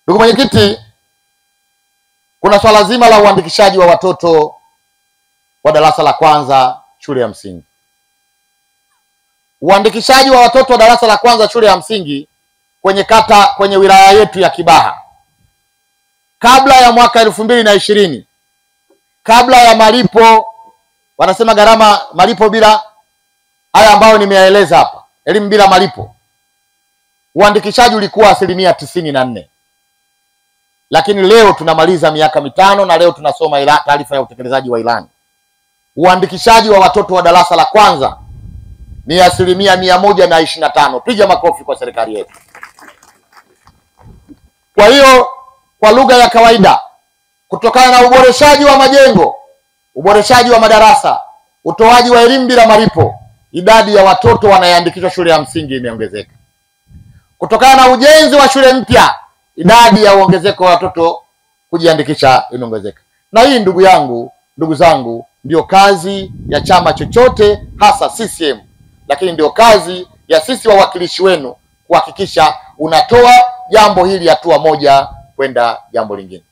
Ndugu mwenyekiti, kuna swala zima la uandikishaji wa watoto wa darasa la kwanza shule ya msingi. Uandikishaji wa watoto wa darasa la kwanza shule ya msingi kwenye wilaya yetu ya Kibaha, kabla ya mwaka 2020, kabla ya malipo, wanasema gharama malipo bila, haya ambayo nimeyaeleza hapa, elimu bila malipo, uandikishaji ulikuwa 94%. Lakini leo tunamaliza miaka mitano na leo tunasoma taarifa ya utekelezaji wa ilani. Uandikishaji wa watoto wa darasa la kwanza ni 125%. Piga makofi kwa serikali yetu. Kwa hiyo kwa lugha ya kawaida, kutokana na uboreshaji wa majengo, uboreshaji wa madarasa, utoaji wa elimu bila malipo, idadi ya watoto wanaoandikishwa shule ya msingi imeongezeka. Kutokana na ujenzi wa shule mpya, idadi ya ongezeko wa watoto kujiandikisha imeongezeka. Na hii ndugu zangu, ndio kazi ya chama chochote, hasa CCM, lakini ndio kazi ya sisi wawakilishi wenu kuhakikisha unatoa jambo hili hatua moja kwenda jambo lingine.